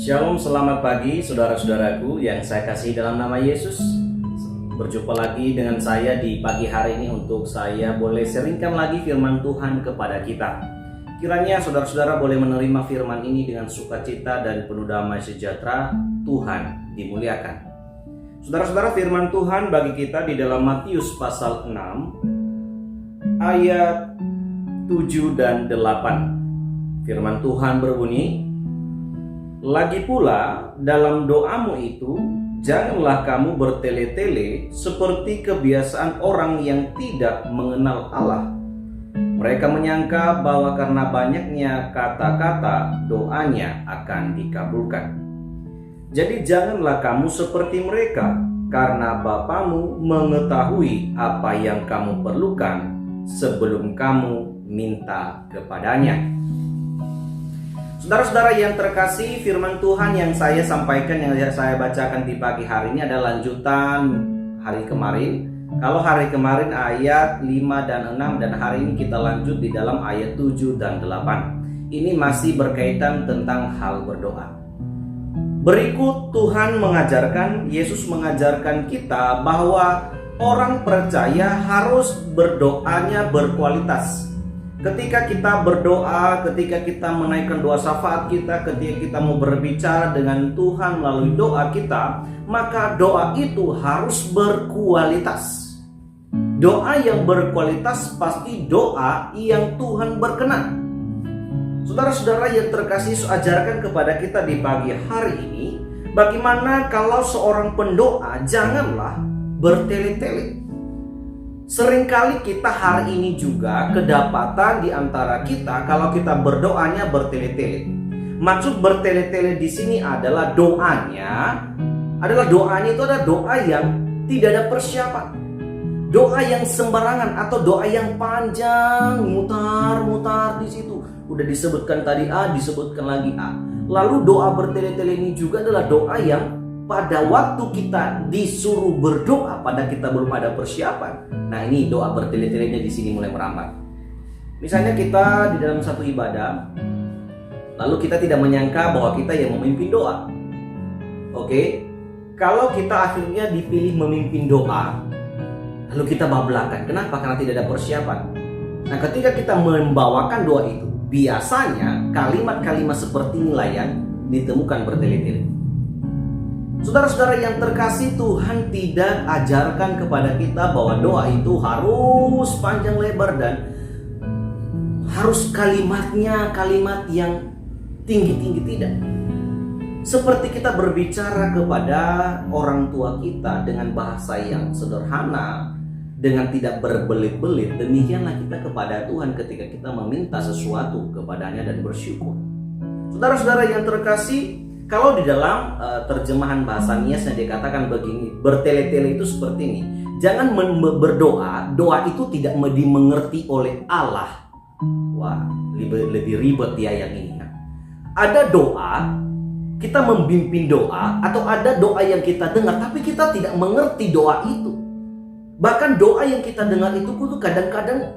Shalom, selamat pagi saudara-saudaraku yang saya kasih dalam nama Yesus. Berjumpa lagi dengan saya di pagi hari ini untuk saya boleh sharingkan lagi firman Tuhan kepada kita. Kiranya saudara-saudara boleh menerima firman ini dengan sukacita dan penuh damai sejahtera. Tuhan dimuliakan. Saudara-saudara, firman Tuhan bagi kita di dalam Matius pasal 6 ayat 7 dan 8. Firman Tuhan berbunyi, "Lagi pula dalam doamu itu, janganlah kamu bertele-tele seperti kebiasaan orang yang tidak mengenal Allah. Mereka menyangka bahwa karena banyaknya kata-kata, doanya akan dikabulkan. Jadi janganlah kamu seperti mereka, karena Bapamu mengetahui apa yang kamu perlukan sebelum kamu minta kepadanya." Saudara-saudara yang terkasih, firman Tuhan yang saya sampaikan, yang saya bacakan di pagi hari ini adalah lanjutan hari kemarin. Kalau hari kemarin ayat 5 dan 6, dan hari ini kita lanjut di dalam ayat 7 dan 8. Ini masih berkaitan tentang hal berdoa. Berikut Tuhan mengajarkan, Yesus mengajarkan kita bahwa orang percaya harus berdoanya berkualitas. Ketika kita berdoa, ketika kita menaikkan doa syafaat kita, ketika kita mau berbicara dengan Tuhan melalui doa kita, maka doa itu harus berkualitas. Doa yang berkualitas pasti doa yang Tuhan berkenan. Saudara-saudara yang terkasih, ajarkan kepada kita di pagi hari ini, bagaimana kalau seorang pendoa janganlah bertele-tele. Seringkali kita hari ini juga kedapatan di antara kita kalau kita berdoanya bertele-tele. Maksud bertele-tele di sini adalah doanya itu adalah doa yang tidak ada persiapan. Doa yang sembarangan atau doa yang panjang, mutar-mutar di situ. Udah disebutkan tadi A, disebutkan lagi A. Lalu doa bertele-tele ini juga adalah doa yang pada waktu kita disuruh berdoa, pada kita belum ada persiapan. Nah, ini doa bertele-telenya di sini mulai merambat. Misalnya kita di dalam satu ibadah, lalu kita tidak menyangka bahwa kita yang memimpin doa. Oke, kalau kita akhirnya dipilih memimpin doa, lalu kita bablakan. Kenapa? Karena tidak ada persiapan. Nah, ketika kita membawakan doa itu, biasanya kalimat-kalimat seperti inilah yang ditemukan bertele-tele. Saudara-saudara yang terkasih, Tuhan tidak ajarkan kepada kita bahwa doa itu harus panjang lebar dan harus kalimatnya kalimat yang tinggi-tinggi, tidak. Seperti kita berbicara kepada orang tua kita dengan bahasa yang sederhana, dengan tidak berbelit-belit, demikianlah kita kepada Tuhan ketika kita meminta sesuatu kepadanya dan bersyukur. Saudara-saudara yang terkasih, kalau di dalam terjemahan bahasa Nias yang dikatakan begini, bertele-tele itu seperti ini. Jangan berdoa, doa itu tidak dimengerti oleh Allah. Wah, lebih ribet ya yang ini. Ada doa, kita memimpin doa, atau ada doa yang kita dengar, tapi kita tidak mengerti doa itu. Bahkan doa yang kita dengar itu kadang-kadang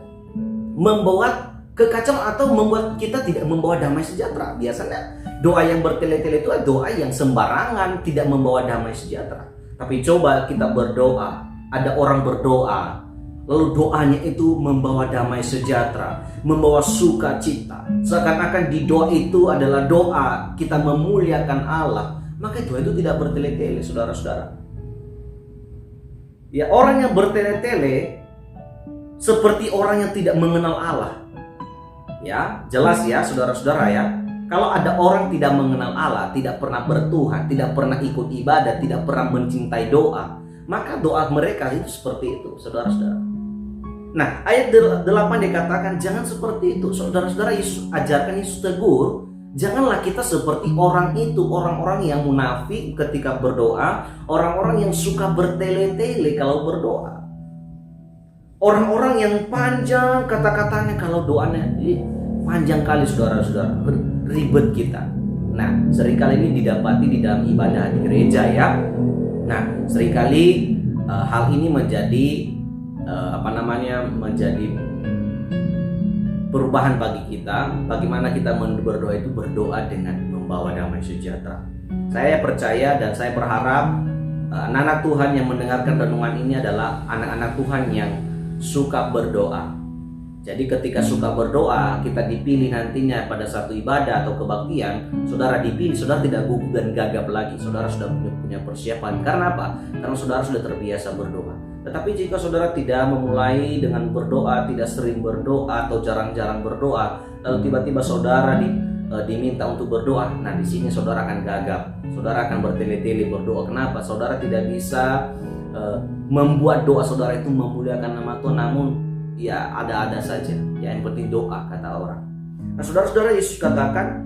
membuat kekacauan atau membuat kita tidak membawa damai sejahtera. Biasanya doa yang bertele-tele itu adalah doa yang sembarangan, tidak membawa damai sejahtera. Tapi coba kita berdoa, ada orang berdoa, lalu doanya itu membawa damai sejahtera, membawa sukacita. Seakan-akan di doa itu adalah doa kita memuliakan Allah. Maka doa itu tidak bertele-tele, saudara-saudara. Ya, orang yang bertele-tele seperti orang yang tidak mengenal Allah. Ya, jelas ya saudara-saudara ya. Kalau ada orang tidak mengenal Allah, tidak pernah bertuhan, tidak pernah ikut ibadah, tidak pernah mencintai doa, maka doa mereka itu seperti itu, saudara-saudara. Nah, ayat 8 dikatakan jangan seperti itu. Saudara-saudara, Yesus ajarkan, Yesus tegur, janganlah kita seperti orang itu, orang-orang yang munafik ketika berdoa, orang-orang yang suka bertele-tele kalau berdoa. Orang-orang yang panjang kata-katanya kalau doanya panjang kali, saudara-saudara, ribet kita. Nah, seringkali ini didapati di dalam ibadah di gereja ya. Nah, seringkali hal ini menjadi menjadi perubahan bagi kita. Bagaimana kita berdoa itu berdoa dengan membawa damai sejahtera. Saya percaya dan saya berharap anak-anak Tuhan yang mendengarkan renungan ini adalah anak-anak Tuhan yang suka berdoa. Jadi ketika suka berdoa, kita dipilih nantinya pada satu ibadah atau kebaktian, saudara dipilih, saudara tidak gugup dan gagap lagi. Saudara sudah punya persiapan. Karena apa? Karena saudara sudah terbiasa berdoa. Tetapi jika saudara tidak memulai dengan berdoa, tidak sering berdoa atau jarang-jarang berdoa, lalu tiba-tiba saudara diminta untuk berdoa, nah di sini saudara akan gagap. Saudara akan bertele-tele berdoa. Kenapa? Saudara tidak bisa membuat doa saudara itu memuliakan nama Tuhan, namun ya ada-ada saja. Ya yang penting doa, kata orang. Nah saudara-saudara, Yesus katakan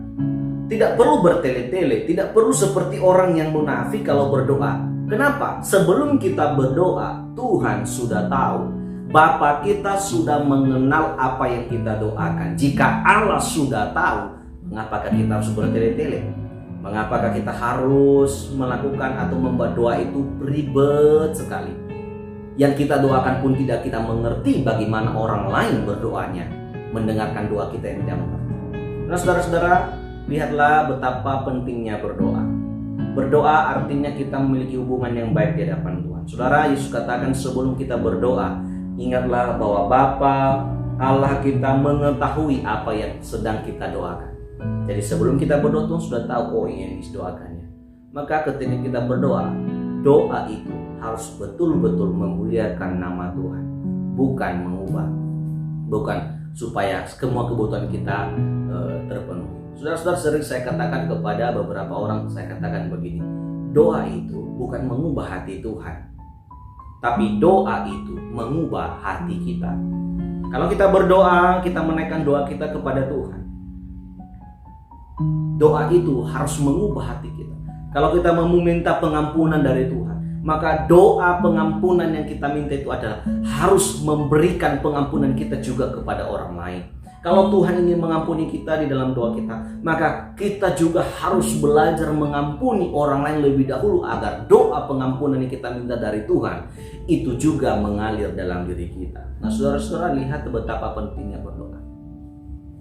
tidak perlu bertele-tele, tidak perlu seperti orang yang munafik kalau berdoa. Kenapa? Sebelum kita berdoa, Tuhan sudah tahu. Bapa kita sudah mengenal apa yang kita doakan. Jika Allah sudah tahu, mengapakah kita harus bertele-tele? Mengapakah kita harus melakukan atau membuat doa itu ribet sekali? Yang kita doakan pun tidak kita mengerti bagaimana orang lain berdoanya, mendengarkan doa kita yang tidak mengerti. Nah saudara-saudara, lihatlah betapa pentingnya berdoa. Berdoa artinya kita memiliki hubungan yang baik di hadapan Tuhan. Saudara, Yesus katakan sebelum kita berdoa, ingatlah bahwa Bapa Allah kita mengetahui apa yang sedang kita doakan. Jadi sebelum kita berdoa, Tuhan sudah tahu yang didoakannya. Maka ketika kita berdoa, doa itu harus betul-betul memuliakan nama Tuhan, bukan mengubah, bukan supaya semua kebutuhan kita terpenuhi. Saudara-saudara, sering saya katakan kepada beberapa orang, saya katakan begini, doa itu bukan mengubah hati Tuhan, tapi doa itu mengubah hati kita. Kalau kita berdoa, kita menaikkan doa kita kepada Tuhan, doa itu harus mengubah hati kita. Kalau kita mau meminta pengampunan dari Tuhan, maka doa pengampunan yang kita minta itu adalah harus memberikan pengampunan kita juga kepada orang lain. Kalau Tuhan ingin mengampuni kita di dalam doa kita, maka kita juga harus belajar mengampuni orang lain lebih dahulu, agar doa pengampunan yang kita minta dari Tuhan itu juga mengalir dalam diri kita. Nah saudara-saudara, lihat betapa pentingnya berdoa.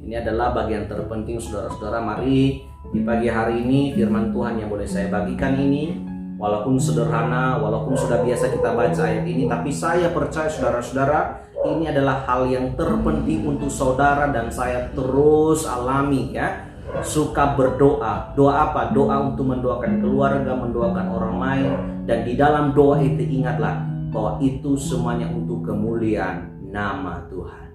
Ini adalah bagian terpenting saudara-saudara. Mari di pagi hari ini firman Tuhan yang boleh saya bagikan ini, walaupun sederhana, walaupun sudah biasa kita baca ayat ini, tapi saya percaya saudara-saudara, ini adalah hal yang terpenting untuk saudara dan saya terus alami ya. Suka berdoa. Doa apa? Doa untuk mendoakan keluarga, mendoakan orang lain. Dan di dalam doa itu ingatlah bahwa itu semuanya untuk kemuliaan nama Tuhan.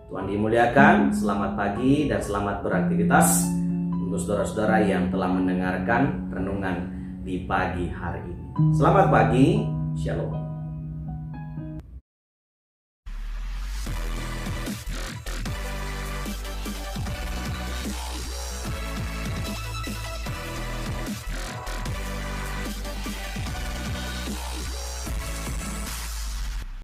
Tuhan dimuliakan. Selamat pagi dan selamat beraktivitas untuk saudara-saudara yang telah mendengarkan renungan di pagi hari ini. Selamat pagi. Shalom.